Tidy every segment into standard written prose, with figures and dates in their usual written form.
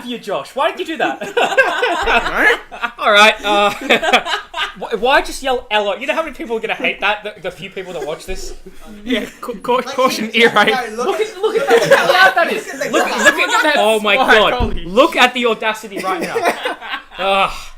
you, Josh. Why did you do that? All right. Why just yell "Ella"? You know how many people are gonna hate that? The few people that watch this. Yeah, caution, ear rape. Look at how loud that is. Look at that. Oh my god! Look at the audacity right now.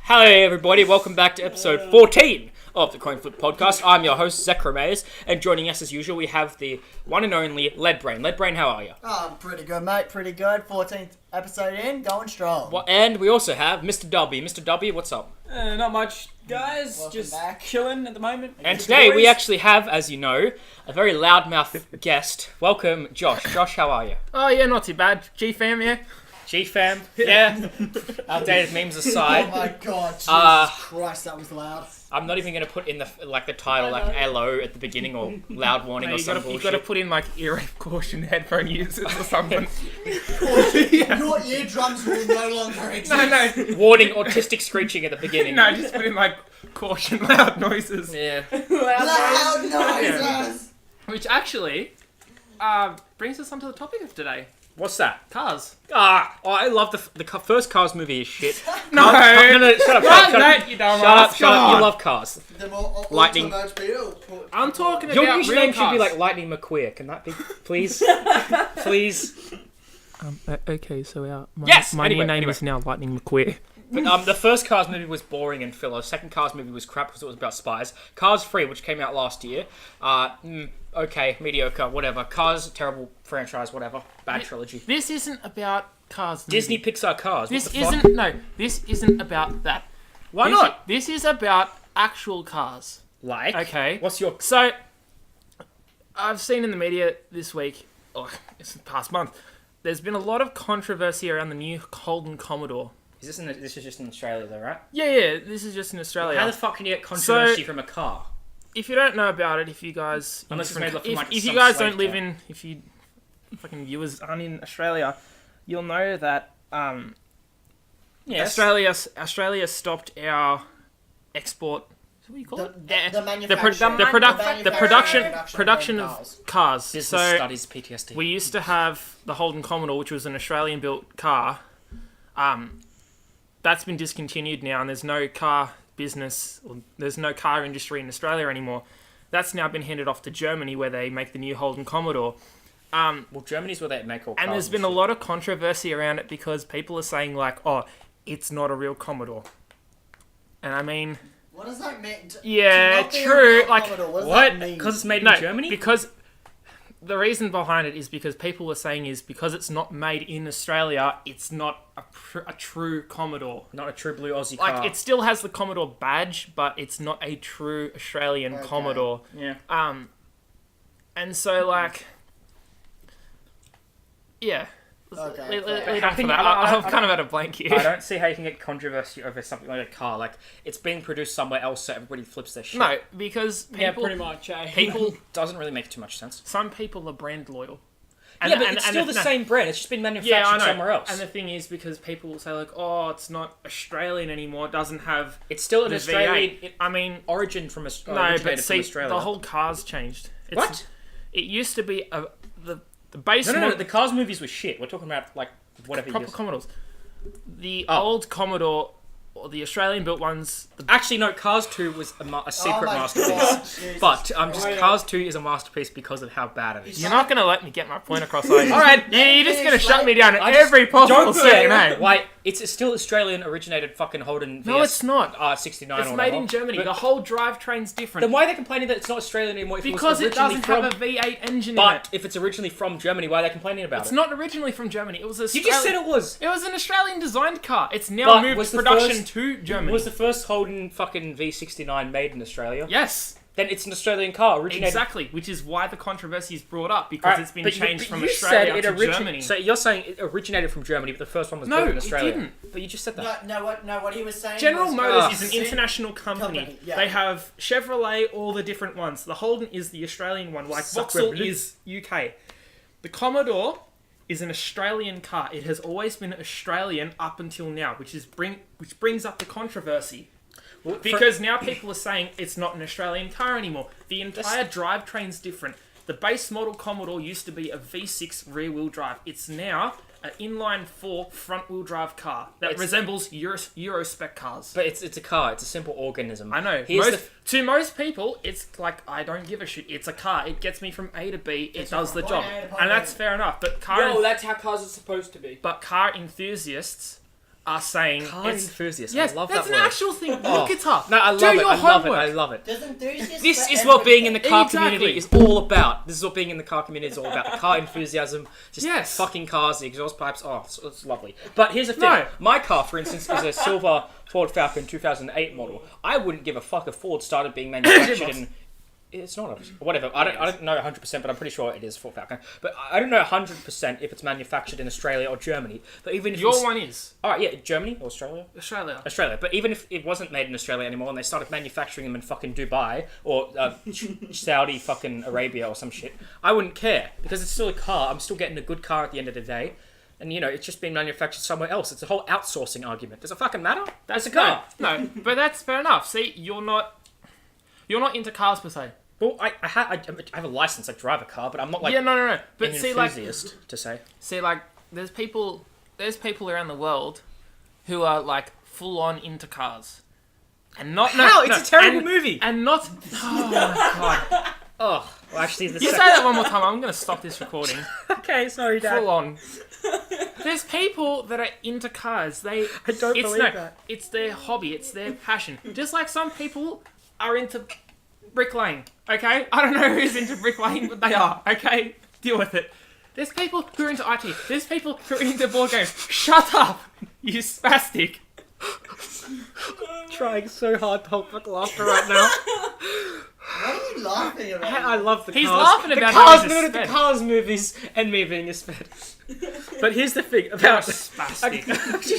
Hello everybody. Welcome back to episode 14 of the Coinflip podcast. I'm your host Zach Ramirez, and joining us as usual we have the one and only Leadbrain. Leadbrain, how are you? Oh, I'm pretty good, mate. Pretty good. 14th episode in, going strong. Well, and we also have Mr. W. Mr. W, what's up? Not much, guys. Welcome just back. chilling at the moment. And today we actually have, as you know, a very loudmouth guest. Welcome, Josh. Josh, how are you? Oh yeah, not too bad. G-fam, yeah. G-fam, yeah. Outdated memes Oh aside. my god, Jesus Christ, that was loud. I'm not even going to put in the title like hello at the beginning or loud warning No, or you some gotta bullshit. put in like ear rape caution headphone users or something. Your eardrums will no longer exist. no, Warning autistic screeching at the beginning. no, just put in like caution loud noises. Yeah. Loud noises. Which actually brings us onto the topic of today: What's that? cars. I love the first Cars movie is shit. No, No, shut up. Shut up, you dumbass. Shut up. You love Cars. Lightning. I'm talking Your about real username cars. should be like Lightning McQueer. Can that be, please? Please. Okay, so Yes, my anyway, new name anyway. is now Lightning McQueer. But, the first Cars movie was boring and filler. The second Cars movie was crap because it was about spies. Cars 3, which came out last year, okay, mediocre, whatever. Cars, terrible franchise, whatever. Bad trilogy. This isn't about cars. Disney Pixar Cars. This what the fuck? isn't This isn't about that. Why This- not? This is about actual cars. Like? Okay. What's your... So, I've seen in the media this week, or it's the past month, there's been a lot of controversy around the new Holden Commodore. This is just in Australia though, right? Yeah, this is just in Australia. How the fuck can you get controversy from a car? If you don't know about it, if you guys... Unless it's made up from, like, if you some guys slave don't live town. in... If you fucking viewers aren't in Australia, you'll know that Yes. Australia stopped our export... What do you call it? Production of cars. Business So studies PTSD. we used to have the Holden Commodore, which was an Australian-built car. That's been discontinued now, and there's no car business, or there's no car industry in Australia anymore. That's now been handed off to Germany, where they make the new Holden Commodore. Well, Germany's where they make all cars. And there's been a lot of controversy around it because people are saying, like, oh, it's not a real Commodore. And I mean... What does that mean? Yeah, To not be a true, real like- Commodore, what does What? that mean? Because it's made No, in Germany? because the reason behind it is because people were saying is because it's not made in Australia, it's not a true Commodore. Not a true blue Aussie car. Like, it still has the Commodore badge, but it's not a true Australian Okay. Commodore. Yeah. And so, like... Yeah. Okay. Lead How on can for that. you- I- I'm kind of at a blank here. I don't see how you can get controversy over something like a car. Like, it's being produced somewhere else, so everybody flips their shit. No, because people... Yeah, pretty much. People... Doesn't really make too much sense. Some people are brand loyal. Yeah, but it's still the same brand. It's just been manufactured Yeah, I know. somewhere else. And the thing is, because people will say, like, oh, it's not Australian anymore, it doesn't have It's still an the Australian V8. I mean, origin from no, originated but from see, Australia. the whole car's changed. What? It used to be the base No, model, the Cars movies were shit. We're talking about, like, whatever proper years. Commodores. The Oh. old Commodore, or the Australian-built ones, Actually, no, Cars 2 was a secret my masterpiece. God, Jesus But Christ. Cars 2 is a masterpiece because of how bad it is. you're not going to let me get my point across, are you? Alright. Yeah, you're just going to shut me down at I just- every possible second, eh? Wait, it's still Australian originated fucking Holden VS. No, it's not. 69 It's or made whatever. in Germany. But The whole drivetrain's different. then why are they complaining that it's not Australian anymore if Because it it was originally doesn't from... have a V8 engine in But it. if it's originally from Germany, why are they complaining about It's it? not originally from Germany. It was a. You just said it was. It was an Australian-designed car. It's now But moved was the production first- to Germany. Was the first Holden fucking V69 made in Australia? Yes, Then it's an Australian car originated... exactly. Which is why the controversy is brought up because Alright, it's been but changed but from you Australia said to it Germany. So you're saying it originated from Germany, but the first one was No, built in it Australia. didn't. But you just said that. No, what he was saying General was... Motors is an international company. Yeah. They have Chevrolet, all the different ones. The Holden is the Australian one, like Vauxhall is UK. The Commodore is an Australian car. It has always been Australian up until now, which brings up the controversy. Well, Because now people are saying it's not an Australian car anymore. The entire drivetrain's different. The base model Commodore used to be a V6 rear-wheel drive. It's now an inline-4 front-wheel drive car that resembles Euro spec cars. But it's a car. It's a simple organism. I know. To most people, it's like, I don't give a shit. It's a car. It gets me from A to B. It does the job. And that's fair enough. But that's how cars are supposed to be. But car enthusiasts are saying car enthusiasts. Yes, I love that's that an word. actual thing. Look it up. No, I love it. I love it. Does enthusiast This for is what being in everything. the car community is all about. This is what being in the car community is all about. Car enthusiasm, just fucking cars, the exhaust pipes. Oh, it's lovely. But here's the thing. No. My car, for instance, is a silver Ford Falcon 2008 model. I wouldn't give a fuck if Ford started being manufactured in... It's not obviously. Whatever. I don't know 100%, but I'm pretty sure it is Ford Falcon. But I don't know 100% if it's manufactured in Australia or Germany. But even if Your one is. All right, yeah, Germany or Australia? Australia. But even if it wasn't made in Australia anymore and they started manufacturing them in fucking Dubai or Saudi fucking Arabia or some shit, I wouldn't care because it's still a car. I'm still getting a good car at the end of the day. And, it's just being manufactured somewhere else. It's a whole outsourcing argument. Does it fucking matter? That's a car. No, but that's fair enough. See, you're not into cars per se. Well, I have a license. I drive a car, but I'm not like no. But an see, enthusiast to say. See, like, there's people around the world who are like full on into cars, and not It's a terrible movie. and not. Oh my god! Oh, well, actually, You say that one more time. I'm gonna stop this recording. Okay, sorry, Dad. Full on. There's people that are into cars. I don't believe that. It's their hobby. It's their passion. Just like some people are into bricklaying. Okay, I don't know who's into bricklaying, but they are. Okay, deal with it. There's people who are into IT. There's people who are into board games. Shut up, you spastic. Trying so hard to hold back laughter right now. What are you laughing about? I love the cars. He's laughing about the Cars movies and me being a sped. But here's the thing You're a about spastic.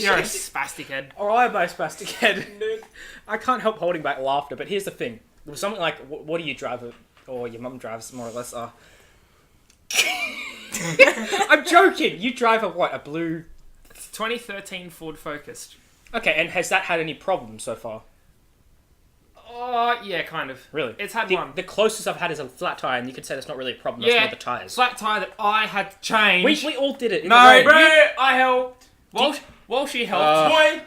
You're a spastic head. or I'm a spastic head. I can't help holding back laughter. But here's the thing: there was something like, "What do you drive?" Or your mum drives, more or less. I'm joking. You drive a blue 2013 Ford Focus. Okay, and has that had any problems so far? Oh, yeah, kind of. Really? It's had the, one. The closest I've had is a flat tyre, and you could say that's not really a problem. That's Yeah, not the tyres. flat tyre that I had to change. We all did it. In No, the rain. bro, I helped. While she helped. Boy,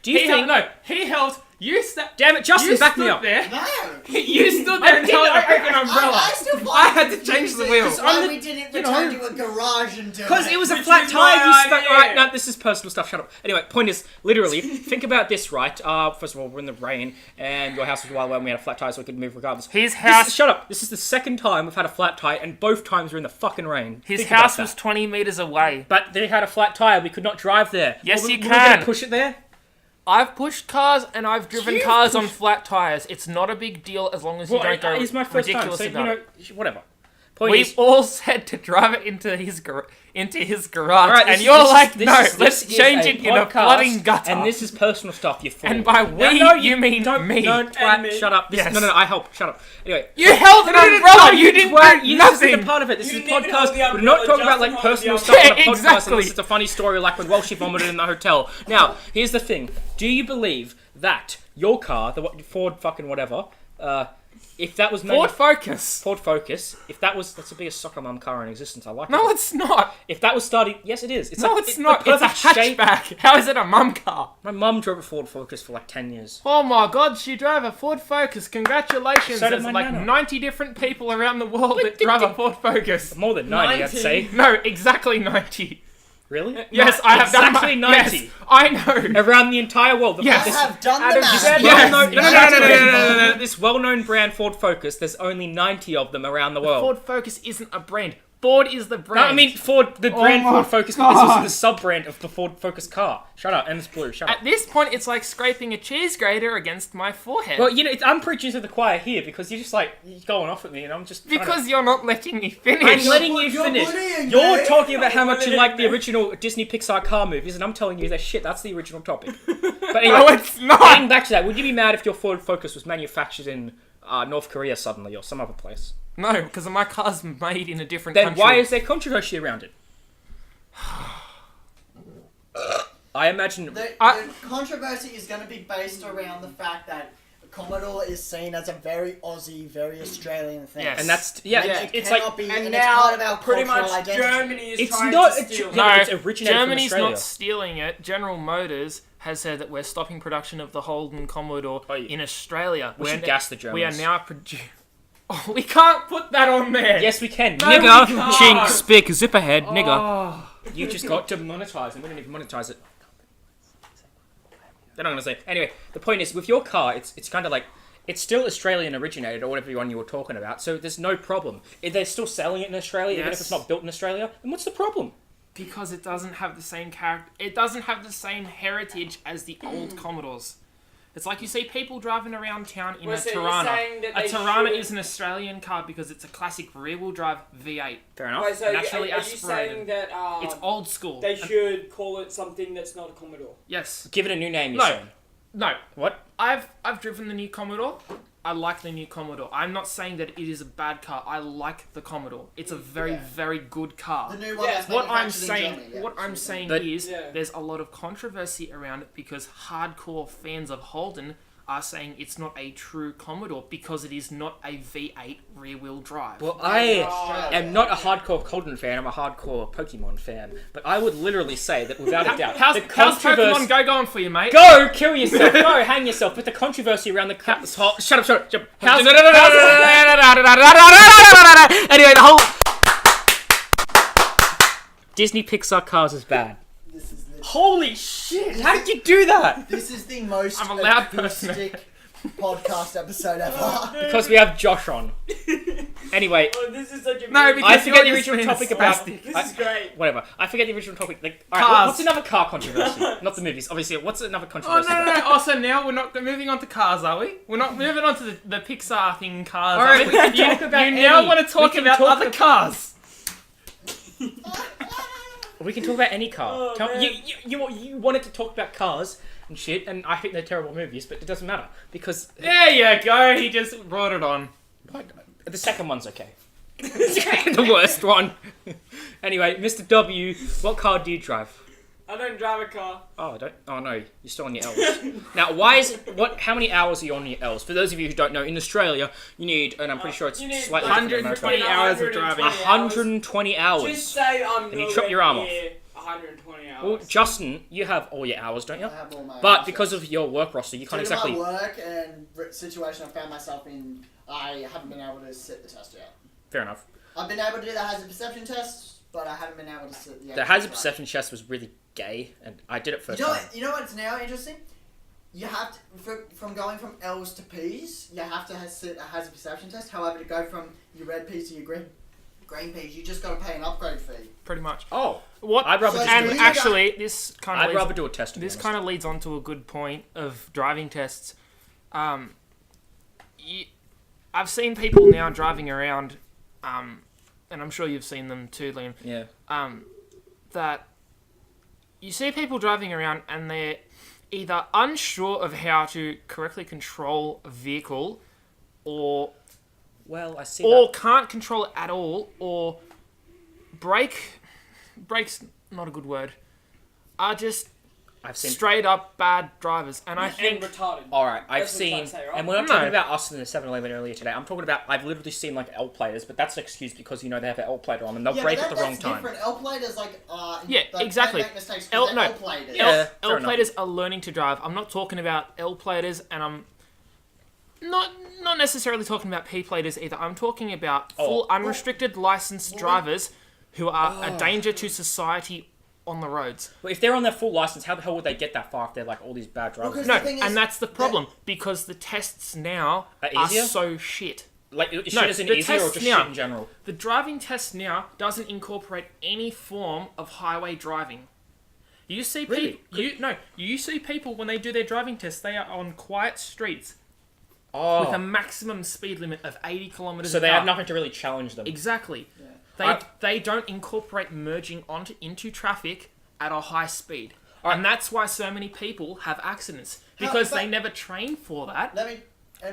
do you think... he helped. You Damn it, Justin, back me up. There. No. You stood there and held a freaking umbrella. I still find I had to change the wheels. Why we didn't return to a garage and do it. Because it was a Which flat is tyre. my You stuck idea. right. No, this is personal stuff. Shut up. Anyway, point is, literally, think about this, right? First of all, we're in the rain, and your house was wild when we had a flat tyre, so we could move regardless. His house. Shut up. This is the second time we've had a flat tyre, and both times we're in the fucking rain. His Think about house that. was 20 meters away. But they had a flat tyre. We could not drive there. Yes, you Were we can. going to push it there? I've pushed cars and I've driven cars on flat tires. It's not a big deal as long as you don't go It's my first time, ridiculous so, about it. whatever. Point We is, all said to drive it into his garage, Alright, and this you're is- like, this no, is- let's this is change a it in a podcast, flooding gutter. And this is personal stuff, you fool. And by we, you mean me. Don't twat, And me. shut up. Yes. No, I help, shut up. Anyway. You held an umbrella, you didn't twat, do This is nothing. the part of it. This is a didn't even podcast. hold the We're not umbrella, talking about Justin like held personal the stuff on a umbrella. podcast Exactly. unless it's a funny story like when Welshie vomited in the hotel. Now, here's the thing. Do you believe that your car, the Ford fucking whatever, if that was Ford Focus. if that was, that's the biggest soccer mum car in existence. I like it. No, it's not. If that was starting, yes, it is. No, like, it's not. the It's a perfect shape. hatchback. How is it a mum car? My mum drove a Ford Focus for like 10 years. Oh my god, she drove a Ford Focus. Congratulations. So did There's my like nana. 90 different people around the world that drive a Ford Focus. More than 90, I'd say. No, exactly 90. Really? Yes, I have exactly done 90. Yes, I know. Around the entire world. Yes. I have done the Adam, math. you said Yes. yes. No. This well-known brand Ford Focus, there's only 90 of them around the world. Ford Focus isn't a brand. Ford is the No, brand. I mean Ford, the brand my Ford Focus, but there's also the sub-brand of the Ford Focus car. Shut up, and it's blue, shut up. At this point, it's like scraping a cheese grater against my forehead. Well, I'm preaching to the choir here because you're just like, you're going off at me and I'm just trying because you're not letting me finish. I'm letting you You're finish. bullying You're me. talking about how much you like the original Disney Pixar car movies, and I'm telling you that shit, that's the original topic. But anyway, No, it's not. getting back to that, would you be mad if your Ford Focus was manufactured in North Korea suddenly or some other place? No, because my car's made in a different Then country. why is there controversy around it? I imagine... The controversy is going to be based around the fact that Commodore is seen as a very Aussie, very Australian thing. And that's it's like and now it's part of our pretty much cultural identity. Germany is it's trying not to steal. no, it's originated Germany's from Australia. not stealing it. General Motors has said that we're stopping production of the Holden Commodore in Australia. We should gas the Germans. We are now producing. Oh, we can't put that on there. Yes, we can. No, Nigger, we can't. chink, spick, zip ahead, nigger. Oh. You just got to monetize and we didn't even monetize it. They're not going to say. Anyway, the point is, with your car, it's kind of like, it's still Australian originated or whatever one you were talking about, so there's no problem. If they're still selling it in Australia, even if it's not built in Australia, then what's the problem? Because it doesn't have the same character. It doesn't have the same heritage as the old Commodores. It's like you see people driving around town in a Tirana. A Tirana is an Australian car because it's a classic rear-wheel drive V8. Fair enough. Wait, so Naturally are you aspirated. saying that It's old school. they should call it something that's not a Commodore? Yes. Give it a new name, you're saying. No. What? I've driven the new Commodore. I like the new Commodore. I'm not saying that it is a bad car. I like the Commodore. It's a very, very good car. The new one that's What I'm manufactured in saying, Germany, yeah. what I'm saying But- is, Yeah. there's a lot of controversy around it because hardcore fans of Holden are saying it's not a true Commodore because it is not a V8 rear-wheel drive. Well, I am not a hardcore Holden fan, I'm a hardcore Pokemon fan. But I would literally say that without a doubt, how's the Pokemon Go going for you, mate? Go! Kill yourself! Go! Hang yourself! But the controversy around the cat... Shut up! Anyway, the whole... Disney Pixar cars is bad. This is the, Holy shit! How did you do that? this is the most I'm a loud person. acoustic podcast episode ever. Because we have Josh on. Anyway, Oh, this is such a No, big- because I forget the you're original just topic being about... spastic. This is great. Whatever. I forget the original topic. Like, all right, Cars. what's another car controversy? Not the movies. Obviously, what's another Oh, controversy? no. Also, now we're not moving on to cars, are we? We're not moving on to the Pixar thing cars. All right, are we can You- talk about You now any. want to talk We can about talk other cars. We can talk about any car. Oh, Come- man. you wanted to talk about cars and shit, and I think they're terrible movies, but it doesn't matter because There you go. He just brought it on. the second one's okay. The worst one. Anyway, Mr. W, what car do you drive? I don't drive a car. Oh, don't. Oh no, you're still on your L's. Now, how many hours are you on your L's? For those of you who don't know, in Australia, you need, and I'm pretty sure it's You need slightly different in America, 120 hours of driving. 120 hours. Just say I'm And you trip your arm off. 120 hours. Well, Justin, you have all your hours, don't you? I have all my But hours, because yeah. of your work roster, you can't Due to exactly. my work and situation I found myself in, I haven't been able to sit the test yet. Fair enough. I've been able to do the hazard perception test, but I haven't been able to sit the The actual hazard drive. perception test was really gay, and I did it first You know, time. you know what's now interesting? You have to, from going from L's to P's, you have to sit a hazard perception test. However, to go from your red P's to your green P's, you just got to pay an upgrade fee. Pretty much. Oh, What? I'd rather So do And you it. actually, this kind of I'd rather do a test. this kind of leads on to a good point of driving tests. I've seen people now driving around, and I'm sure you've seen them too, Liam. Yeah. That you see people driving around and they're either unsure of how to correctly control a vehicle, or Well, I see or that. can't control it at all, or brakes not a good word, are just I've seen. straight up bad drivers. And I And think retarded. All right, I've That's what you're seen, trying to say, right? and we're not No. talking about us in the 7-Eleven earlier today. I'm talking about I've literally seen like L platers, but that's an excuse because they have an L plater on and they'll break but at the wrong that's time. different. L platers like Yeah, they exactly. make mistakes 'cause L- they're no. L platers. Yeah. L fair enough. platers are learning to drive. I'm not talking about L platers, and I'm not necessarily talking about P platers either. I'm talking about full unrestricted licensed drivers who are a danger to society on the roads. Well, if they're on their full license, how the hell would they get that far if they're like all these bad drivers? Because No, the thing is and that's the problem because the tests now Are are easier? so shit. Like, shit No, isn't the easier or tests just now- shit in general? The driving test now doesn't incorporate any form of highway driving. You see Really? people. You see people when they do their driving tests. They are on quiet streets Oh, with a maximum speed limit of 80 kilometers. so they an hour. have nothing to really challenge them. Exactly. Yeah. They don't incorporate merging into traffic at a high speed. Alright. And that's why so many people have accidents. Because but- they never train for that. Let me.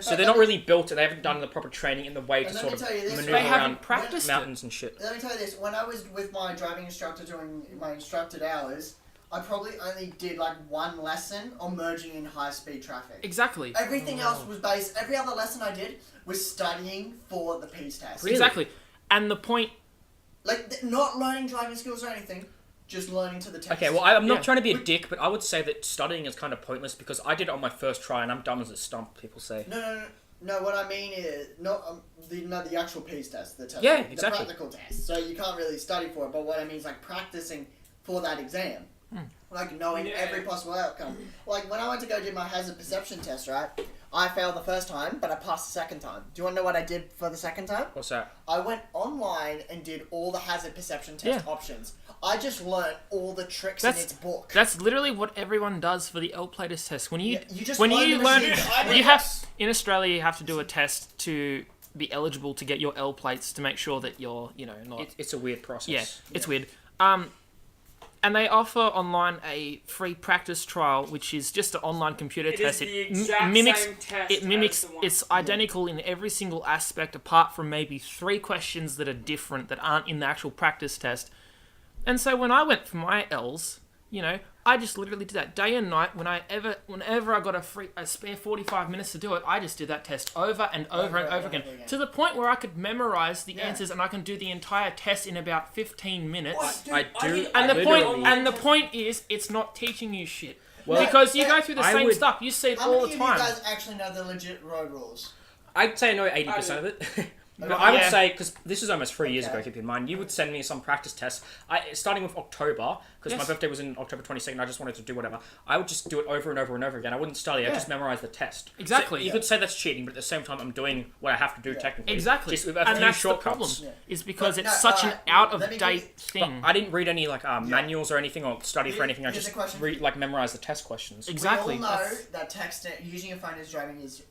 So they're not really built, and they haven't done the proper training in the way to And let sort me of tell you this, maneuver They haven't around practiced it. mountains and shit. Let me tell you this. When I was with my driving instructor doing my instructed hours, I probably only did like one lesson on merging in high-speed traffic. Exactly. Everything else was based. Every other lesson I did was studying for the P's test. Really? Exactly. And the point... Like, not learning driving skills or anything, just learning to the test. Okay, well, I'm not trying to be a dick, but I would say that studying is kind of pointless because I did it on my first try and I'm dumb as a stump, people say. No, what I mean is, not the actual P's test, the test. Yeah, the exactly. practical test. So you can't really study for it, but what I mean is like practicing for that exam. Like knowing every possible outcome. Like when I went to go do my hazard perception test, right? I failed the first time, but I passed the second time. Do you want to know what I did for the second time? What's that? I went online and did all the hazard perception test options. I just learned all the tricks in its book. That's literally what everyone does for the L-platers test. When you just when learn you the learn, machine. you have in Australia you have to do a test to be eligible to get your L plates to make sure that you're not. It's a weird process. Yeah, it's weird. And they offer online a free practice trial, which is just an online computer test. It is the exact mimics. same test. It mimics. as the one. It's identical in every single aspect, apart from maybe 3 questions that are different that aren't in the actual practice test. And so when I went for my L's, I just literally did that day and night. Whenever I got a spare 45 minutes to do it, I just did that test over and over and over again. To the point where I could memorize the answers and I can do the entire test in about 15 minutes. And the point is, it's not teaching you shit. Well, because you go through the same stuff. You see it all the How time. many of you guys actually know the legit road rules? I'd say I know 80% of it. But I would say, because this is almost 3 years ago, keep in mind, you would send me some practice tests, starting with October, because my birthday was in October 22nd, I just wanted to do whatever. I would just do it over and over and over again. I wouldn't study, I'd just memorize the test. Exactly. So you could say that's cheating, but at the same time, I'm doing what I have to do technically. Exactly. Just with a And few that's the shortcuts. problem, is because it's such an out-of-date thing. But I didn't read any manuals or anything, or study for anything. I Here's just a question. memorize the test questions. Exactly. We all know that using your phone as driving is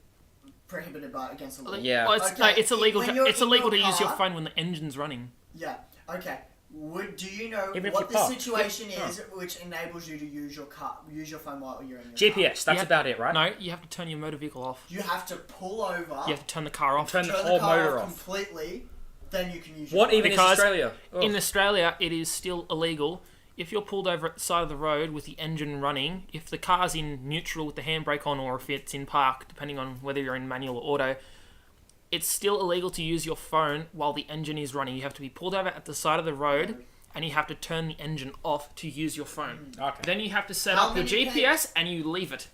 prohibited against the law. Yeah. Well, it's illegal. When you're It's in illegal to your use your car- phone when the engine's running. Yeah. Okay. Do you know Even if what you the park. situation is which enables you to use your phone while you're in your car? GPS, that's about it, right? No, you have to turn your motor vehicle off. You have to pull over. You have to turn the car off. Turn the turn whole the car motor off off. completely. Then you can use your What phone. even is Because Australia? In Australia, it is still illegal. If you're pulled over at the side of the road with the engine running, if the car's in neutral with the handbrake on, or if it's in park, depending on whether you're in manual or auto, it's still illegal to use your phone while the engine is running. You have to be pulled over at the side of the road, and you have to turn the engine off to use your phone. Okay. Then you have to set How up your many GPS and you leave it.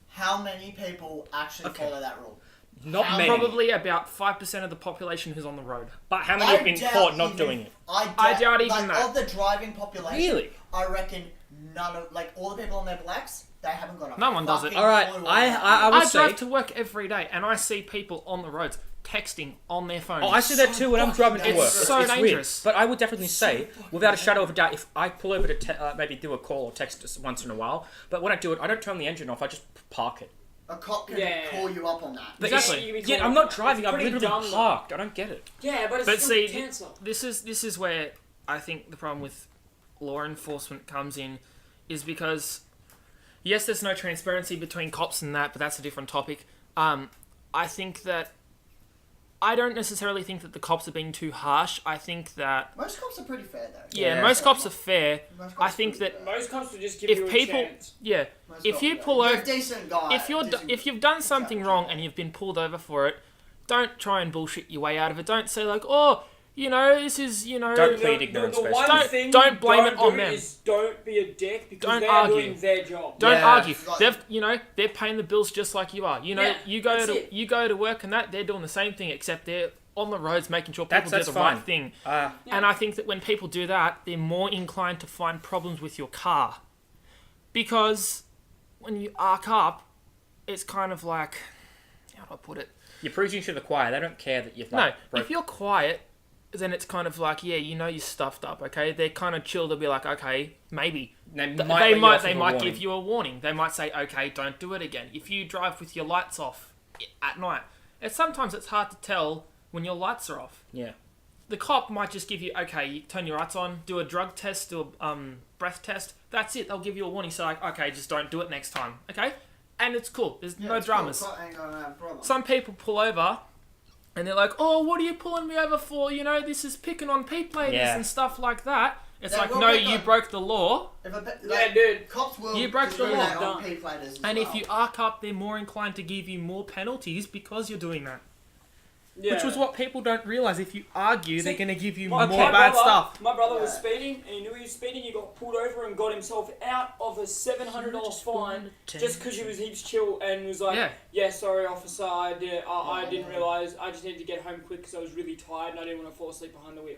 How many people actually follow that rule? Not many. Probably about 5% of the population who's on the road. But how many have been caught not doing it? I doubt even that. Of the driving population, Really? I reckon none of, all the people on their blacks, they haven't got a No one does it. fucking Alright, clue I I would say... drive to work every day, and I see people on the roads texting on their phones. Oh, I see that too when I'm driving to It's work. so It's dangerous. Weird. But I would definitely say, without a shadow of a doubt, if I pull over to maybe do a call or text just once in a while, but when I do it, I don't turn the engine off, I just park it. A cop can Yeah. call you up on that. But Exactly. Yeah, I'm not driving, I'm pretty literally dumb, though. parked. I don't get it. Yeah, but it's But still see, cancer. this is where I think the problem with law enforcement comes in, is because yes, there's no transparency between cops and that, but that's a different topic. I think that I don't necessarily think that the cops are being too harsh. I think that Most cops are pretty fair, though. yeah, most cops are fair. Most cops I are think pretty that fair. Most cops will just give if you a people, chance. yeah, Most if cops you are. pull You're over, a decent guy. if you've done something wrong and you've been pulled over for it, don't try and bullshit your way out of it. Don't say like, oh, this is, Don't plead ignorance, The basically. one thing don't you blame don't it on do them. is don't be a dick because Don't they're argue. doing their job. Don't Yeah. argue. Like- They're paying the bills just like you are. Yeah, you go that's to it. you go to work and they're doing the same thing, except they're on the roads making sure people That's do the fine. right thing. Yeah. And I think that when people do that, they're more inclined to find problems with your car. Because when you arc up, it's kind of like, how do I put it? You're preaching to the choir. They don't care that you've No, broke. if you're quiet, then it's kind of like, yeah, you're stuffed up, okay? They're kind of chill. They'll be like, okay, maybe. They They might might give you a warning. They might say, okay, don't do it again. If you drive with your lights off at night, sometimes it's hard to tell when your lights are off. Yeah. The cop might just give you, okay, you turn your lights on, do a drug test, do a breath test. That's it. They'll give you a warning. So like, okay, just don't do it next time, okay? And it's cool. There's no it's dramas. Cool. Ain't gonna have a problem. Some people pull over and they're like, oh, what are you pulling me over for? This is picking on P-platers Yeah. and stuff like that. It's They like, will no, pick you on- broke the law. Yeah, dude. Cops will You broke the law. discriminate on P-platers as And well. if you are cop, they're more inclined to give you more penalties because you're doing that. Yeah. Which was what people don't realise. If you argue, they're going to give you more my bad stuff. My brother was Yeah. speeding, and he knew he was speeding. He got pulled over and got himself out of a $700 fine just because he was heaps chill and was like, "Yeah, sorry, officer, I didn't realise. I just needed to get home quick because I was really tired and I didn't want to fall asleep behind the wheel."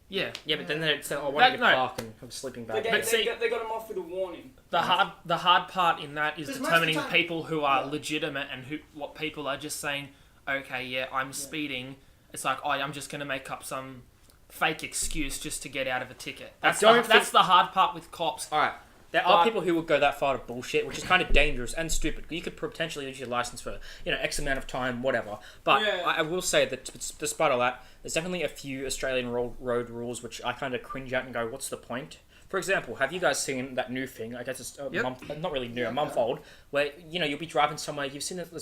Yeah. Yeah, but then they said, "Oh, why don't you No. park and have a sleeping bag?" They see- got him off with a warning. The hard part in that is Because most determining of the time- people who are Yeah. legitimate and what people are just saying, okay, yeah, I'm speeding. It's like, oh, I'm just going to make up some fake excuse just to get out of a ticket. That's the hard part with cops. All right. There are people who will go that far to bullshit, which is kind of dangerous and stupid. You could potentially lose your license for, X amount of time, whatever. But Yeah. I will say that despite all that, there's definitely a few Australian road rules which I kind of cringe at and go, what's the point? For example, have you guys seen that new thing? I guess it's a month, not really new, a month old, where, you'll be driving somewhere, you've seen that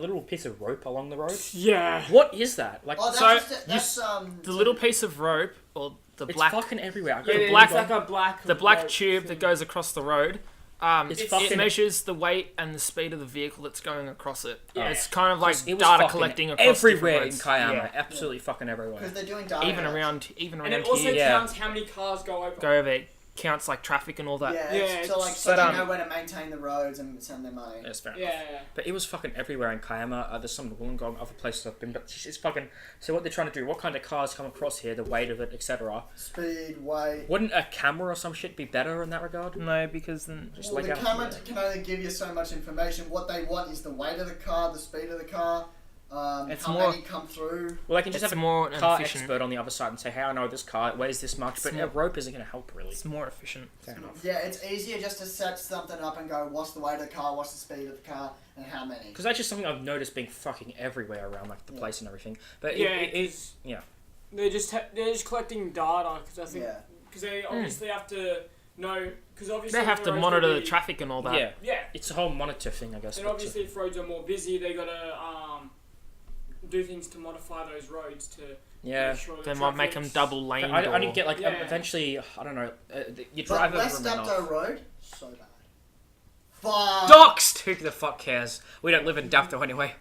little piece of rope along the road? Yeah. What is that? Like, Oh, that's So, just, that's The little piece of rope, or the it's black fucking everywhere. Yeah, It's black- like a black. the black rope tube thing. that goes across the road. It's It fucking- measures the weight and the speed of the vehicle that's going across it. Yeah. It's kind of like It was data fucking collecting across everywhere in different Kiama. roads. Absolutely fucking everywhere. because they're doing data. Even analysis. around And it also here. Yeah. counts how many cars go over. Go over it. Counts like traffic and all that. Yeah, Yeah, it's to like it's- so but, they know where to maintain the roads and send their money. That's fair enough. Yeah. But it was fucking everywhere in Kiama. There's some in Wollongong, other places I've been, but it's fucking. So what they're trying to do? What kind of cars come across here? The weight of it, etc. Speed, weight. Wouldn't a camera or some shit be better in that regard? No, because then Just Well, like the camera can only give you so much information. What they want is the weight of the car, the speed of the car, It's how more- many come through. Well, they can just it's have a more car efficient. expert on the other side and say, "Hey, I know this car. It weighs this much," but more- a rope isn't going to help really. It's more efficient. Fair enough. Yeah, it's easier just to set something up and go, what's the weight of the car, what's the speed of the car, and how many. Because that's just something I've noticed being fucking everywhere around like the place and everything. But Yeah, it is. Yeah. They're just collecting data because I think Yeah. because they obviously have to know because obviously They have the to roads monitor will the be- traffic and all that. Yeah. Yeah, It's a whole monitor thing, I guess. and but, obviously if roads are more busy, they gotta do things to modify those roads to yeah. make sure the They might make them traffic's- double lane. I didn't get like Yeah. eventually. I don't know. You But drive over West them Dapto enough. Road, so bad. Fuck. Doxed. Who the fuck cares? We don't live in Dapto anyway.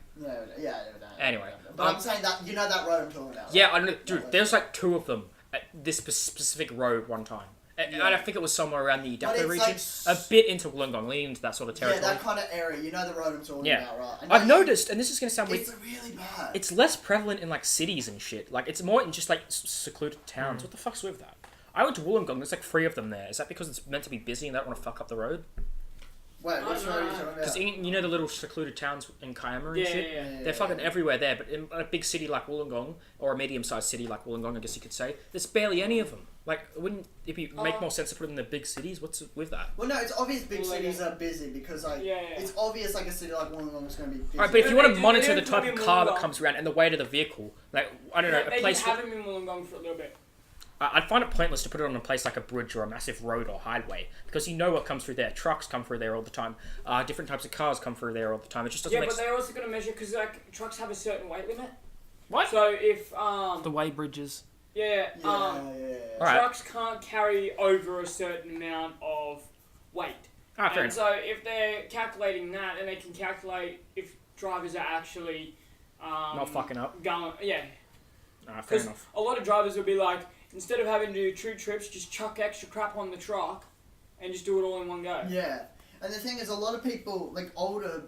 Yeah. Anyway. But I'm saying that, you know that road I'm talking about. Yeah, I know, dude. There's like two of them at this specific road one time. And I think it was somewhere around the But Dapto it's region, like a bit into Wollongong, leading into that sort of Yeah, territory. that kind of area. You know the road I'm talking Yeah. about, right? And I've that- noticed, and this is going to sound weird, It's really bad. it's less prevalent in like cities and shit. Like it's more in just like secluded towns. What the fuck's with that? I went to Wollongong. There's like 3 of them there. Is that because it's meant to be busy and they don't want to fuck up the road? Wait, which road are you talking Because about? you know the little secluded towns in Kiama and Yeah, shit. yeah. They're fucking everywhere there, but in a big city like Wollongong, or a medium-sized city like Wollongong, I guess you could say, there's barely any of them. Like, wouldn't it make more sense to put them in the big cities? What's with that? Well, no, it's obvious big Well, like cities are busy because like Yeah. it's obvious like a city like Wollongong is going to be busy. Alright, but if you They want to do- monitor they the do type put of in car that Wollongong. comes around and the weight of the vehicle, like, I don't know, They a place... did have him in Wollongong for a little bit. I'd find it pointless to put it on a place like a bridge or a massive road or highway, because you know what comes through there. Trucks come through there all the time. Different types of cars come through there all the time. It just doesn't Yeah, make but they're also going to measure because like trucks have a certain weight limit. What? So if The way bridges. yeah, Yeah. Alright. trucks can't carry over a certain amount of weight. Ah, fair And enough. so if they're calculating that, then they can calculate if drivers are actually Not fucking up. going. Yeah, Fair because enough. a lot of drivers will be like, instead of having to do 2 trips, just chuck extra crap on the truck and just do it all in one go. Yeah, and the thing is, a lot of people, like older,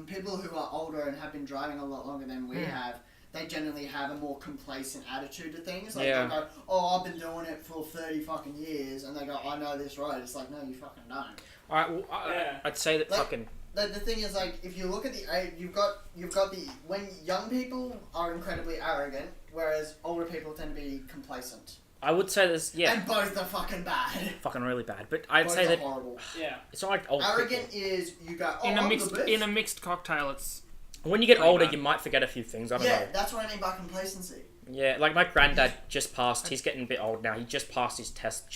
people who are older and have been driving a lot longer than we have, they generally have a more complacent attitude to things. Like Yeah. they go, "Oh, I've been doing it for 30 fucking years," and they go, "I know this road." It's like, no, you fucking don't. Alright, well, Yeah. I'd say that Like- fucking... The thing is, like, if you look at the age, you've got the when young people are incredibly arrogant, whereas older people tend to be complacent. I would say there's... Yeah, And both are fucking bad. fucking really bad. But I'd Both say are that... horrible. Yeah. It's not like old Arrogant people. is you go, "Oh, In a I'm mixed the best." in a mixed cocktail, it's When you get Pretty older, bad. you might forget a few things. I don't Yeah, know. that's what I mean by complacency. Yeah, like my granddad just passed. He's getting a bit old now. He just passed his test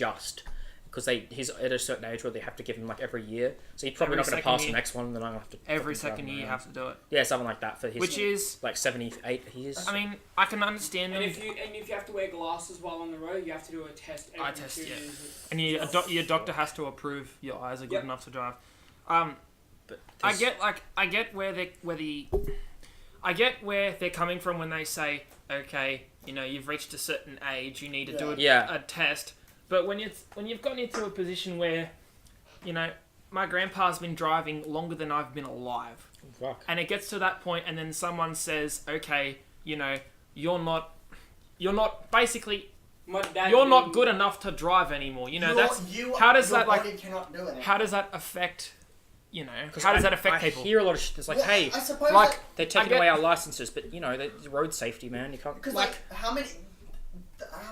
because he's at a certain age where they have to give him like every year. So he's probably not going to pass the next one, and then I'm going to have to... Every second year you have to do it. Yeah, something like that for his... Which is... like 78 years. I mean, I can understand... And if you have to wear glasses while on the road, you have to do a test every 2 years. And your doctor has to approve your eyes are good enough to drive. But I get where they're coming from when they say, okay, you know, you've reached a certain age, you need to do a test. But when you've gotten into a position where, you know, my grandpa's been driving longer than I've been alive, and it gets to that point, and then someone says, okay, you know, you're not basically. You're not good enough to drive anymore. You know, how does that affect? You know, how does that affect people? I hear a lot of shit. It's like, hey, I suppose like they're taking away our licenses, but you know, the road safety, man. You can't. Because how many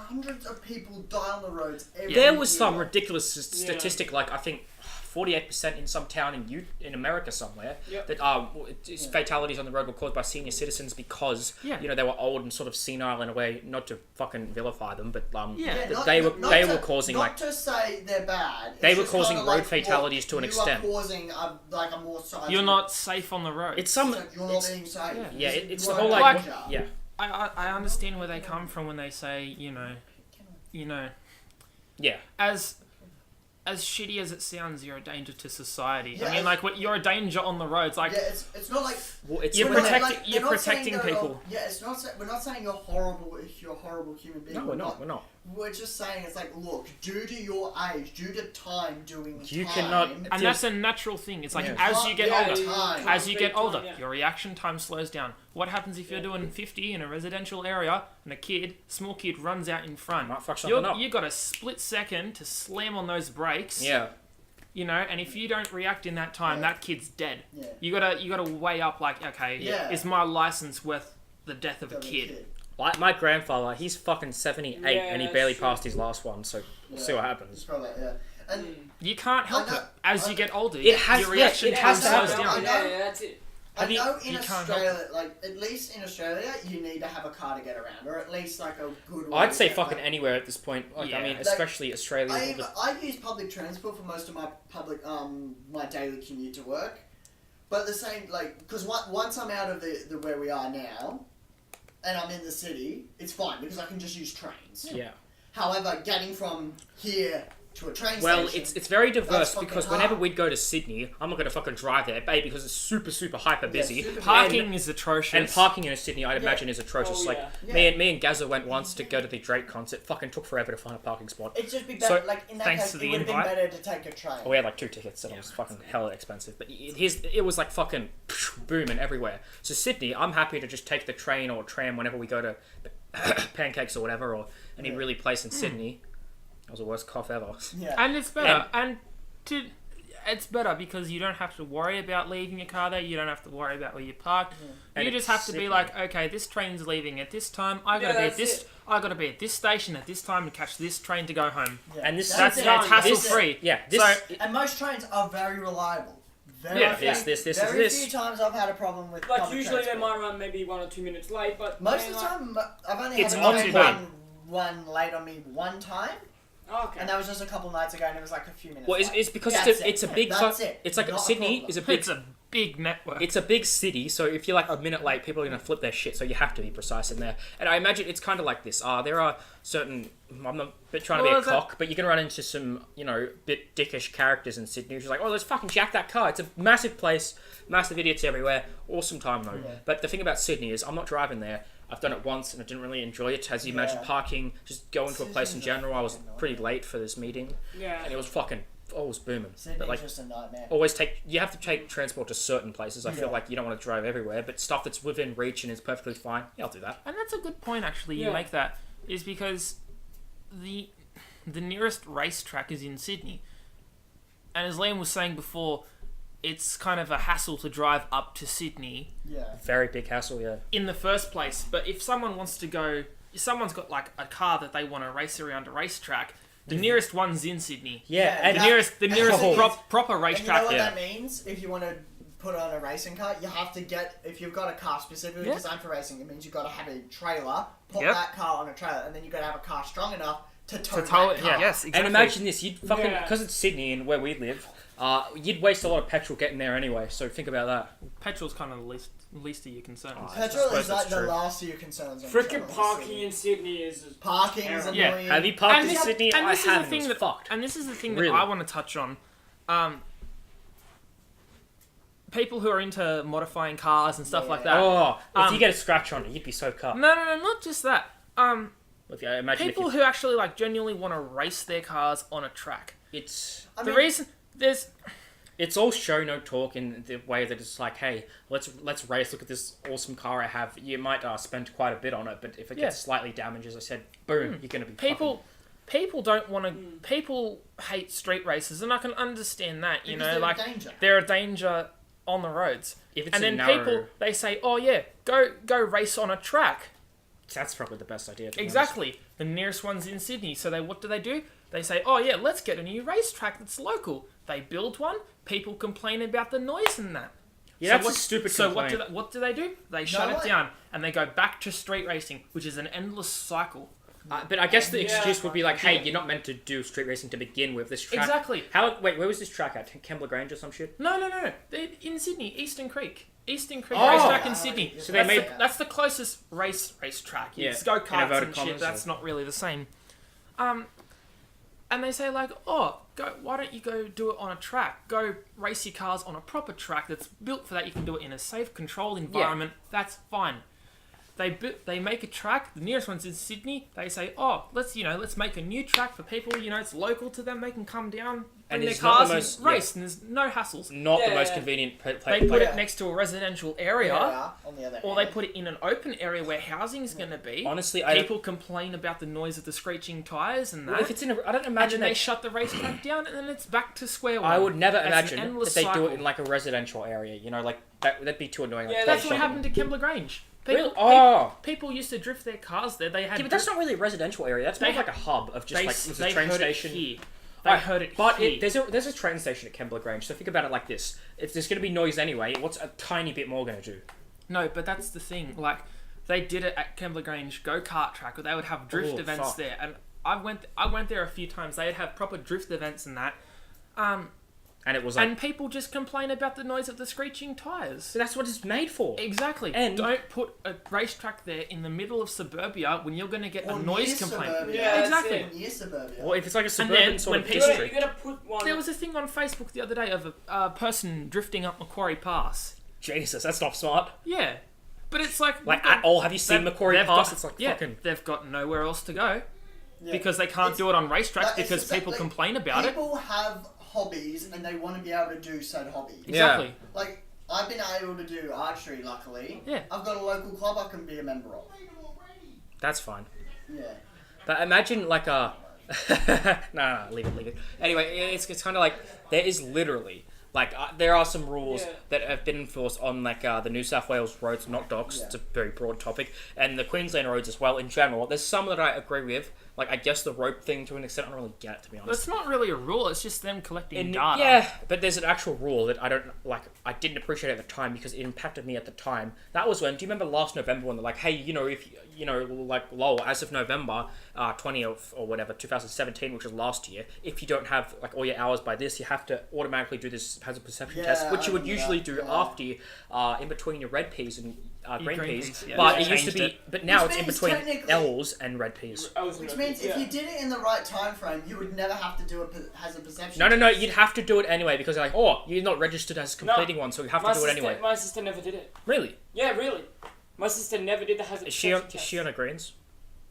hundreds of people die on the roads every There year. was some ridiculous statistic, like I think 48% in some town in America somewhere that fatalities on the road were caused by senior citizens because you know they were old and sort of senile in a way. Not to fucking vilify them, but they were causing not to say they're bad. They were causing road fatalities to an extent. You are causing a more size. You're not safe on the road. It's some. You're not being safe. Yeah, it's the whole like I understand where they come from when they say, you know, yeah. As shitty as it sounds, you're a danger to society. Yeah, I mean, like, you're a danger on the roads. Like, it's not like you're protecting people. It's not. We're not saying you're horrible if you're a horrible human being. No, we're not. We're just saying it's like, look, due to your age, due to time doing you time, cannot, and that's a natural thing. It's like as you get older, your reaction time slows down. What happens if you're doing 50 in a residential area and a small kid runs out in front? You got a split second to slam on those brakes. Yeah. You know, and if you don't react in that time, that kid's dead. Yeah. You gotta weigh up like, okay, is my license worth the death of a kid? Like my grandfather, he's fucking 78 and he barely passed his last one, so we'll see what happens. Probably, and you can't help it. As you get older, your reaction time slows down. That's it. I know in Australia, like, at least in Australia, you need to have a car to get around, or at least, like, a good way. I'd say fucking anywhere at this point. Like, I mean, especially Australia. I use public transport for most of my my daily commute to work. But the same, like, because once I'm out of the where we are now, and I'm in the city, it's fine, because I can just use trains. Yeah. However, getting from here to a train station. It's very diverse because whenever we'd go to Sydney, I'm not going to fucking drive there, because it's super, super hyper busy. Parking is atrocious. And parking in Sydney, I'd imagine, is atrocious. Me and Gazza went once to go to the Drake concert. Fucking took forever to find a parking spot. It'd just be better, in that case, it would have been better to take a train. We had like 2 tickets and it was fucking hella expensive. But it was like fucking booming everywhere. So Sydney, I'm happy to just take the train or tram whenever we go to Pancakes or whatever, or any really place in Sydney. That was the worst cough ever. Yeah. And it's better. It's better because you don't have to worry about leaving your car there. You don't have to worry about where you park. You just have to be like, okay, this train's leaving at this time. I gotta be at this station at this time to catch this train to go home. Yeah. And that's hassle free. Yeah. And most trains are very reliable. Very few times I've had a problem with. Like usually they might run maybe 1 or 2 minutes late, but most of the time I've only had one late on me one time. Oh, okay. And that was just a couple nights ago, and it was like a few minutes. Well, it's because it's a big. It's like Sydney is a big. It's a big network. It's a big city, so if you're like a minute late, people are gonna flip their shit. So you have to be precise in there. And I imagine it's kind of like this. There are certain. I'm not trying to be a cock, but you're gonna run into some, bit dickish characters in Sydney. Who's like, oh, let's fucking jack that car. It's a massive place, massive idiots everywhere. Awesome time though. Yeah. But the thing about Sydney is, I'm not driving there. I've done it once and I didn't really enjoy it. As you imagine, parking, just going to a place in general. I was pretty late for this meeting. Yeah. And it was fucking always booming. Sydney's just a nightmare. You have to take transport to certain places. I feel like you don't want to drive everywhere, but stuff that's within reach and is perfectly fine, I'll do that. And that's a good point, actually, you make that, is because the nearest racetrack is in Sydney. And as Liam was saying before, it's kind of a hassle to drive up to Sydney. Yeah. Very big hassle, yeah. In the first place. But if someone wants to go... If someone's got, like, a car that they want to race around a racetrack, the nearest one's in Sydney. Yeah. And the nearest proper racetrack. And you know what that means? If you want to put on a racing car, you have to get... If you've got a car specifically designed for racing, it means you've got to have a trailer, put that car on a trailer, and then you've got to have a car strong enough to tow To tow that it, car. yes, exactly. And imagine this, you'd fucking, Yeah. because it's Sydney and where we live, you'd waste a lot of petrol getting there anyway, so think about that. Petrol's kind of the least of your concerns. Oh, Petrol suppose is like that's the true. last of your concerns. on Freaking travel. parking in Sydney is Parking is terrible. annoying. Have you parked And in this- Sydney? and I this is the haven't, thing it's that- fucked. And this is the thing Really? that I want to touch on. People who are into modifying cars and stuff like that. Oh, if Um, you get a scratch on it, you'd be so cut. No, not just that. If you, imagine People if who actually like genuinely want to race their cars on a track. it's I The mean, reason there's it's all show no talk in the way that it's like, hey, let's race. Look at this awesome car I have. You might spend quite a bit on it, but if it gets slightly damaged, as I said, boom, you're gonna be people don't want to. People hate street races, and I can understand that. You because know, they're like a danger. they're a danger on the roads. If it's And a then narrow, people they say, oh yeah, go race on a track. that's probably the best idea. To be Exactly. The nearest one's in Sydney. So what do? They say, oh yeah, let's get a new racetrack that's local. They build one. People complain about the noise and that. Yeah, So that's a stupid So complaint. what do? They shut it way. down and they go back to street racing, which is an endless cycle. But I guess the Yeah. excuse would be like, hey, you're not meant to do street racing to begin with. This track. Exactly. Wait, where was this track at? Kembla Grange or some shit? No. They're in Sydney, Eastern Creek. Eastern Creek Oh. racetrack in Sydney. So they made- that's the closest racetrack. Yeah, It's go in karts inverted and shit. commas, That's or- not really the same. And they say like, oh, why don't you go do it on a track? Go race your cars on a proper track that's built for that. You can do it in a safe, controlled environment. That's fine. They make a track. The nearest one's in Sydney. They say, oh, let's make a new track for people. You know, it's local to them. They can come down, And bring their it's not cars the most- and race, and there's no hassles. Not the Yeah, most yeah. convenient They place. put it next to a residential area. Yeah, on the other Or hand. they put it in an open area where housing is going to be. Honestly, People complain about the noise of the screeching tyres and that. if it's in a, I don't and imagine then they that. shut the racetrack down and then it's back to square one. I would never It's an imagine endless that they do it cycle. in like a residential area. You know, like that'd be too annoying. Yeah, like, That's close what shopping. happened to Kembla Grange. Really? Oh. People used to drift their cars there. They had. Yeah, but that's not really a residential area. That's more They- like a hub of just they, like there's they a train heard station. It here. They Right, heard it But here. there's a train station at Kembla Grange, so think about it like this: if there's going to be noise anyway, what's a tiny bit more going to do? No, but that's the thing. Like, they did it at Kembla Grange go-kart track, where they would have drift Oh, events fuck. there. And I went there a few times. They'd have proper drift events and that. And it was like, And people just complain about the noise of the screeching tyres. so that's what it's made for. Exactly. And- don't put a racetrack there in the middle of suburbia when you're going to get Or a noise near complaint. Suburbia. Yeah, that's Exactly. it. Near suburbia. Well, if it's like a And suburban then sort when of people- district, You gotta put one. There was a thing on Facebook the other day of a person drifting up Macquarie Pass. Jesus, that's not smart. Yeah. But it's like... Like at all, have you seen they've- Macquarie they've Pass? got- It's like yeah, fucking. they've got nowhere else to go Yeah. because they can't It's- do it on racetracks like, it's because just that, people like, complain about it. People have hobbies and they want to be able to do said hobby. Exactly. Like, I've been able to do archery, luckily. Yeah. I've got a local club I can be a member of. That's fine. Yeah. But imagine like a. no, leave it. Anyway, it's kind of like there is literally like there are some rules Yeah. that have been enforced on like the New South Wales roads, not docks. Yeah. It's a very broad topic, and the Queensland roads as well in general. There's some that I agree with. Like I guess the rope thing to an extent I don't really get it, to be honest. That's not really a rule. It's just them collecting And, data. yeah, but there's an actual rule that I don't like. I didn't appreciate at the time because it impacted me at the time. That was when. Do you remember last November when they're like, "Hey, if like, lol, as of November 20th or whatever, 2017, which was last year, if you don't have like all your hours by this, you have to automatically do this hazard perception test, which you would usually do after you, in between your red peas and green peas. yeah. But They it used to changed be. it. But now Which it's in means between technically- L's and red peas. Which means if you did it in the right time frame, you would never have to do a hazard perception. No, you'd have to do it anyway because they're like, oh, you're not registered as completing one, so you have to do it anyway. My sister never did it. Really? Yeah, really. My sister never did the hazard Is she on perception her greens?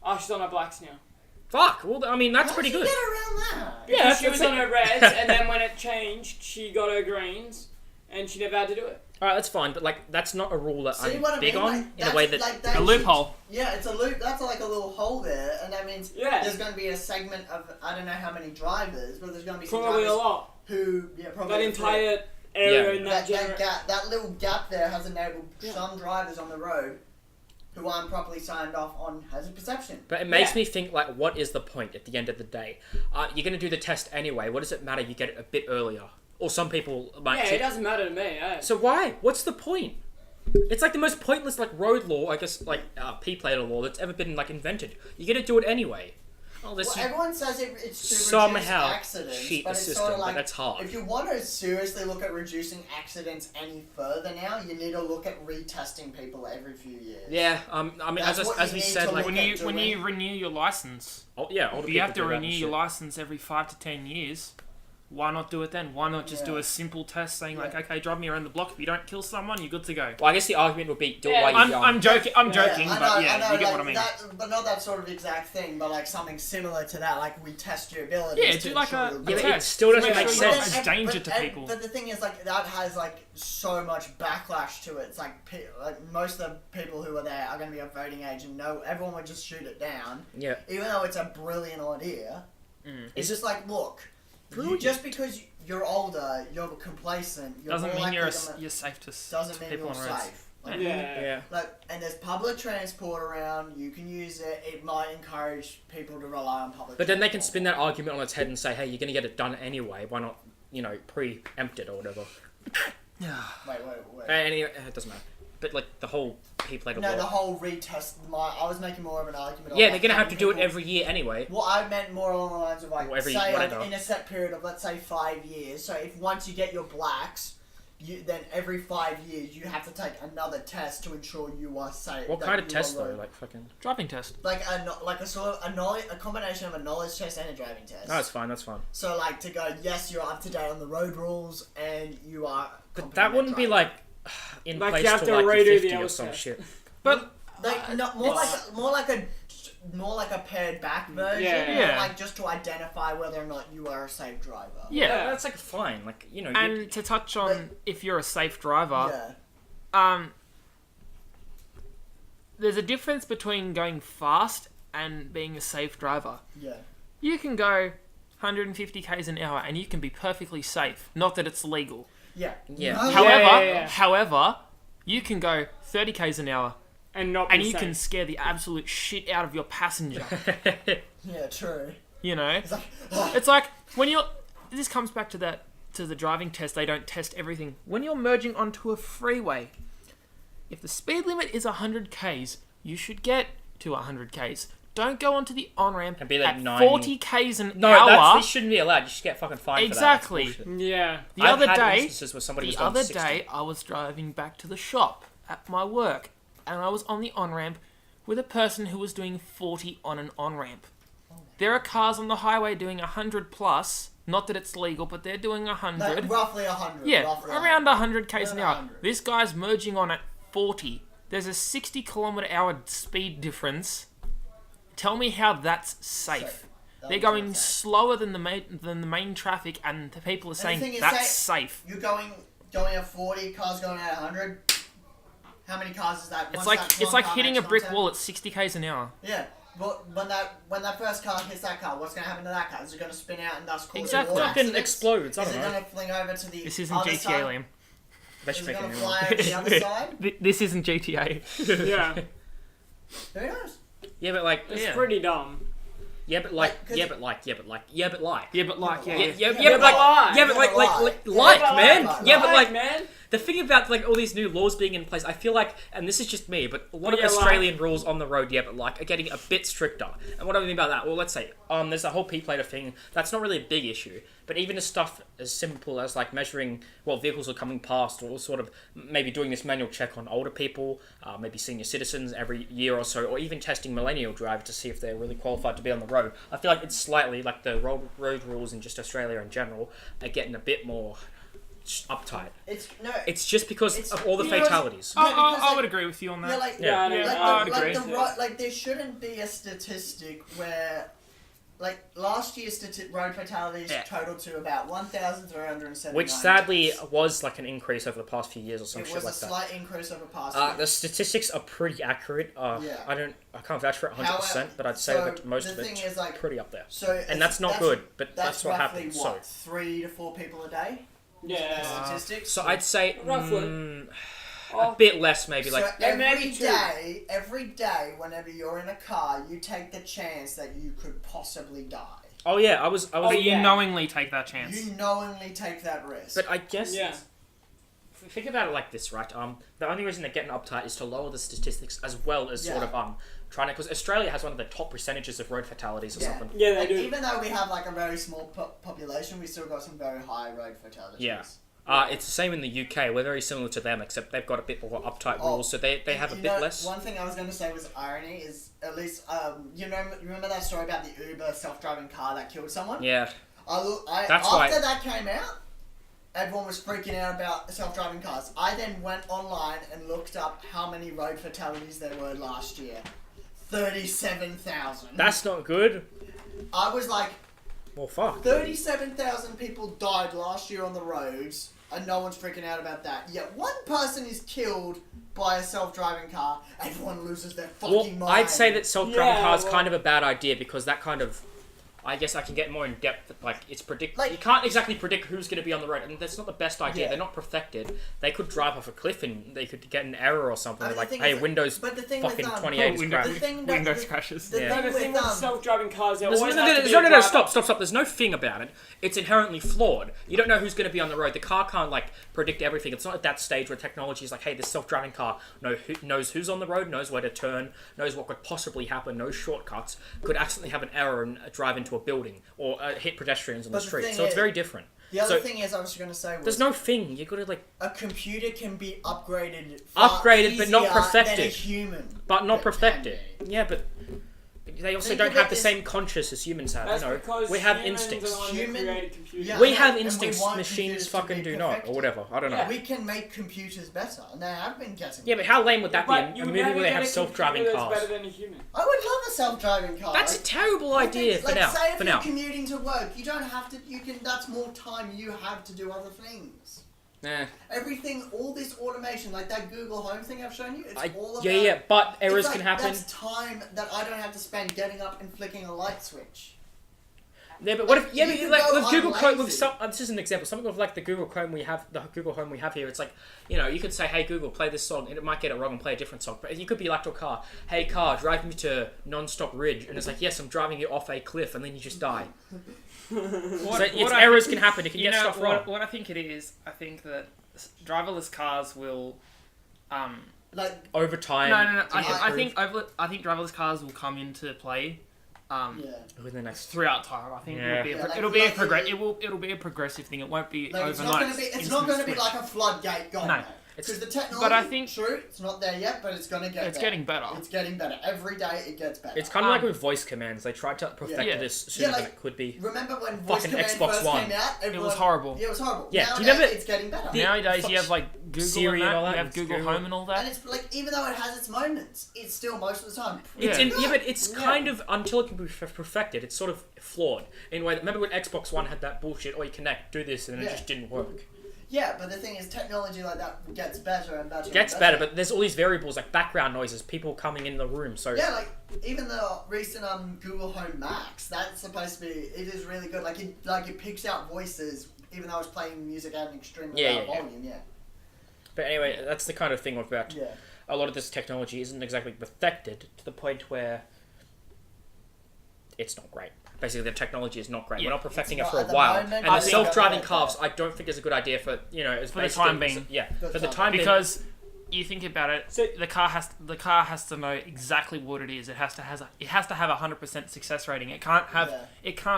Oh, she's on her blacks now. Fuck. Well, I mean, that's How pretty did good. you get around that? Yeah, Because she that's was it. on her reds, and then when it changed, she got her greens, and she never had to do it. All right, that's fine, but like, that's not a rule that See I'm what I big mean? on Like, in a way that. like, A they should- loophole. Yeah, it's a loop. That's like a little hole there, and that means Yeah. there's going to be a segment of I don't know how many drivers, but there's going to be some Probably a drivers lot. who probably That entire area in that general. that little gap there has enabled Yeah. some drivers on the road who aren't properly signed off on hazard perception. But it makes Yeah. me think, like, what is the point at the end of the day? You're going to do the test anyway. What does it matter? You get it a bit earlier, or some people might. Yeah, it doesn't matter to me. Eh? So why? What's the point? It's like the most pointless like road law, I guess, like P-plater law that's ever been like invented. You got to do it anyway. everyone says it's to somehow reduce accidents, cheat but the it's system, sort of but like, that's hard. if you want to seriously look at reducing accidents any further now, you need to look at retesting people every few years. Yeah, I mean, That's what as you we need said, to like look when you renew your license, older you people have to do that renew and your shit. license every 5 to 10 years. Why not do it then? Why not just do a simple test saying like, okay, drive me around the block. If you don't kill someone, you're good to go. Well, I guess the argument would be do it while you're young. I'm joking. I'm joking, I but know, you get like, what I mean. but not that sort of exact thing, but like something similar to that. Like we test your abilities. Yeah, to do like ensure a you're Yeah, good. but it still doesn't Make make sure you're sense. not a danger to people. But the thing is, like, that has like so much backlash to it. It's like most of the people who are there are going to be of voting age, and everyone would just shoot it down. Yeah. Even though it's a brilliant idea, it's just like, look, just because you're older, you're complacent. You're Doesn't more mean likely you're safe to doesn't mean people you're on roads. safe. Like, Yeah. Like, and there's public transport around. You can use it. It might encourage people to rely on public. But then they can transport. spin that argument on its head and say, hey, you're going to get it done anyway. Why not, preempt it or whatever? Wait. Anyway, it doesn't matter. But, like, the whole people like No, the whole retest. I was making more of an argument. Yeah, on, they're going to have to do it people- every year anyway. Well, I meant more along the lines of like, Well, say, whatever. like in a set period of, let's say, 5 years. So if once you get your blacks, then every 5 years you have to take another test to ensure you are safe. What that kind of you are test, though? low. Like, fucking... Driving test. Like a sort of a combination of a knowledge test and a driving test. No, that's fine. So like to go, yes, you're up to date on the road rules and you are. But that wouldn't be, like, in Like, place you have to, to like, redo the the 50 or L some test. shit. But Like more like a pared back version. Yeah. Or like just to identify whether or not you are a safe driver. yeah. That's, like, fine. Like, And to touch on if you're a safe driver, Yeah. there's a difference between going fast and being a safe driver. Yeah. You can go 150 k's an hour and you can be perfectly safe. Not that it's legal. Yeah. Yeah. No, However, you can go 30 k's an hour And not be and you safe. can scare the absolute shit out of your passenger. Yeah, true. You know, It's like, oh, it's like when you're. This comes back to the driving test. They don't test everything. When you're merging onto a freeway, if the speed limit is 100 k's, you should get to 100 k's. Don't go onto the on ramp And be like at 90. 40 k's an No, hour. this shouldn't be allowed. You should get fucking fined Exactly. for that. That's bullshit. Yeah. The I've other had day, instances where somebody was the going other 60. day, I was driving back to the shop at my work, and I was on the on ramp with a person who was doing 40 on an on ramp. There are cars on the highway doing 100 plus. Not that it's legal, but they're doing 100. like roughly 100. Yeah, roughly around 100. 100 k's an Around hour. 100. This guy's merging on at 40. There's a 60 kilometre hour speed difference. Tell me how that's safe. They're going slower than the main traffic, and the people are saying thing is, that's safe. You're going at 40, cars going at 100. How many cars is that? It's Once like that it's one like car hitting a makes brick contact- wall at 60 k's an hour. Yeah. But when that first car hits that car, what's going to happen to that car? Is it going to spin out and thus cause Exactly. more Fucking accidents? explodes. I Is don't it know. going to fling over to the This isn't other GTA, side? Liam. They Is should it make a going to new fly one. over to the other side? This isn't GTA. Yeah. Who knows? Yeah, but like, It's Yeah. pretty dumb. yeah, but like, Like, 'cause- yeah, but like, yeah, but like, yeah, but like. Yeah, but like, yeah. Yeah, Yeah, but like, but yeah, but like, man. like, Yeah, but like, man. the thing about like all these new laws being in place, I feel like, and this is just me, but a lot of Yeah, like- Australian rules on the road, yeah, but like, are getting a bit stricter. And what do I mean about that? Well, let's say, there's a whole P-plater thing. That's not really a big issue, but even as stuff as simple as like measuring what vehicles are coming past, or sort of maybe doing this manual check on older people, maybe senior citizens every year or so, or even testing millennial drivers to see if they're really qualified to be on the road. I feel like it's slightly like the road rules in just Australia in general are getting a bit more uptight. It's just because of all the fatalities. Yeah, because, I like- would agree with you on that. Yeah, like, Yeah. I don't know. I would agree. like there shouldn't be a statistic where, like, last year's road fatalities totaled to about 1,379. Which sadly was like an increase over the past few years or some it shit was a like that. slight increase over past The years. statistics are pretty accurate. Yeah. I can't vouch for it 100%, but I'd say so that most the of thing it's is, like, pretty up there. So And that's not good, but that's what roughly happens. what, 3 to 4 people a day? Yeah. Statistics. So I'd say Roughly. a bit less, maybe. So Like every maybe day, whenever you're in a car, you take the chance that you could possibly die. oh yeah, I was. But you yeah. knowingly take that chance. You knowingly take that risk. But I guess Yeah. think about it like this, right? The only reason they're getting uptight is to lower the statistics as well as sort of trying to, because Australia has one of the top percentages of road fatalities or something. Yeah, they do. Even though we have like a very small population, we still got some very high road fatalities. Yeah. It's the same in the UK. We're very similar to them, except they've got a bit more uptight rules, so they have a bit less. One thing I was going to say was irony is at least you remember that story about the Uber self-driving car that killed someone? Yeah. After that came out, everyone was freaking out about self-driving cars. I then went online and looked up how many road fatalities there were last year. 37,000. That's not good. I was like, well, fuck. 37,000 people died last year on the roads, and no one's freaking out about that. Yet one person is killed by a self-driving car. Everyone loses their fucking mind. I'd say that self-driving car is kind of a bad idea because that kind of... I guess I can get more in depth. Like it's you can't exactly predict who's going to be on the road, and that's not the best idea. Yeah. They're not perfected. They could drive off a cliff and they could get an error or something. Windows fucking 28 Windows crashes. The thing with self-driving cars, no, stop. There's no thing about it. It's inherently flawed. You don't know who's going to be on the road. The car can't predict everything. It's not at that stage where technology is like, hey, this self-driving car knows who's on the road, knows where to turn, knows what could possibly happen, knows shortcuts, could accidentally have an error and drive into a building or hit pedestrians on the street. So it's very different. The other thing is, I was going to say, there's no thing. You got to a computer can be upgraded, but not perfected. Than a human, but not perfected. Yeah, but they also don't have the same conscience as humans have. That's because we have instincts. We have instincts. Machines fucking do not, or whatever. I don't know. We can make computers better, and they have been getting. Yeah, but how lame would that be? A movie where they have self-driving cars. Better than a human. I would love a self-driving car. That's a terrible idea for now. Say if you're commuting to work, you don't have to. You can. That's more time you have to do other things. Everything, all this automation, like that Google Home thing I've shown you, it's all about... but errors can happen. That's time that I don't have to spend getting up and flicking a light switch. Yeah, but what if... Yeah, but with Google Chrome, with this is an example. Something with the Google Chrome we have, the Google Home we have here, it's you could say, hey Google, play this song, and it might get it wrong and play a different song. But you could be like to a car, hey car, drive me to non-stop ridge, and it's like, yes, I'm driving you off a cliff, and then you just die. Errors can happen. You can get stuff wrong. What I think it is, I think that driverless cars will, over time. No. I think driverless cars will come into play. Within the next throughout time. I think it'll be a progressive thing. It won't be overnight. It's not going to be like a floodgate gone. No. Because the technology, but I think, true, it's not there yet, but it's going to get there. It's getting better. It's getting better. Every day it gets better. It's kind of like with voice commands. They tried to perfect this sooner than it could be. Remember when voice command Xbox first One. came out? It was horrible. Yeah, it was horrible. Yeah, Nowadays, do you remember, it's getting better. Nowadays you have Google Siri and all that. You have Google Home and all that. And it's even though it has its moments, it's still most of the time but it's kind of, until it can be perfected, it's sort of flawed. In a way, remember when Xbox One had that bullshit, you connect, do this, and it just didn't work. Yeah, but the thing is, technology like that gets better and better. Gets better, but there's all these variables like background noises, people coming in the room. So yeah, even the recent Google Home Max, that's supposed to be. It is really good. It picks out voices, even though it's playing music at an extremely loud volume. Yeah. But anyway, that's the kind of thing about a lot of this technology isn't exactly perfected to the point where it's not great. Basically, the technology is not great. We're not perfecting it for a while. And the self-driving cars, I don't think is a good idea for for the time being. For the time being. Because you think about it, the car has to know exactly what it is. It has to have a 100% success rating. It can't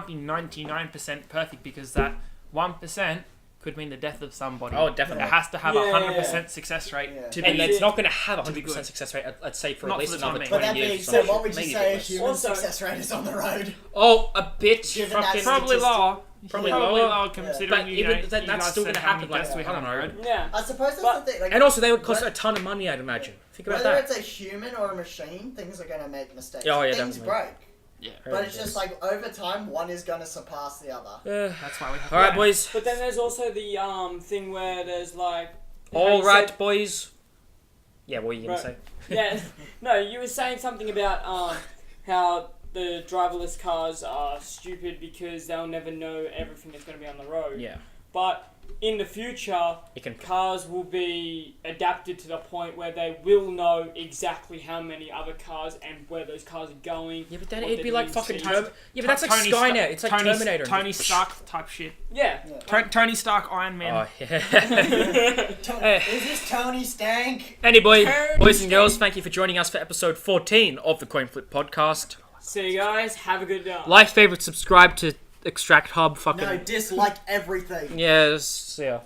be 99% perfect because that 1% could mean the death of somebody. Oh, definitely. It has to have a 100% success rate. And it's not going to have a 100% success rate, let's say, for at least another 20 years. So what would you say a human success rate is on the road? Oh, a bit. Probably lower. Probably lower, considering but that's still going to happen. I don't know. Yeah. I suppose that's the thing. And also, they would cost a ton of money, I'd imagine. Think about that. Whether it's a human or a machine, things are going to make mistakes. Oh, yeah, things definitely. break. Yeah. But it's just over time, one is going to surpass the other. That's why we have. All right, boys. But then there's also the thing where there's all right, boys. Yeah, what were you going to say? Yeah. No, you were saying something about how the driverless cars are stupid because they'll never know everything that's going to be on the road. Yeah. but in the future, cars will be adapted to the point where they will know exactly how many other cars and where those cars are going. Yeah, but then it'd be like fucking Terminator. Yeah, but that's like Skynet. It's like Terminator. Tony Stark type shit. Yeah. Tony Stark, Iron Man. Oh, yeah. Is this Tony Stank? Anyway, boys and girls, thank you for joining us for episode 14 of the Coinflip podcast. See you guys. Have a good day. Like, favorite, subscribe to Extract Hub. Fucking No, dislike everything. yes. Yeah.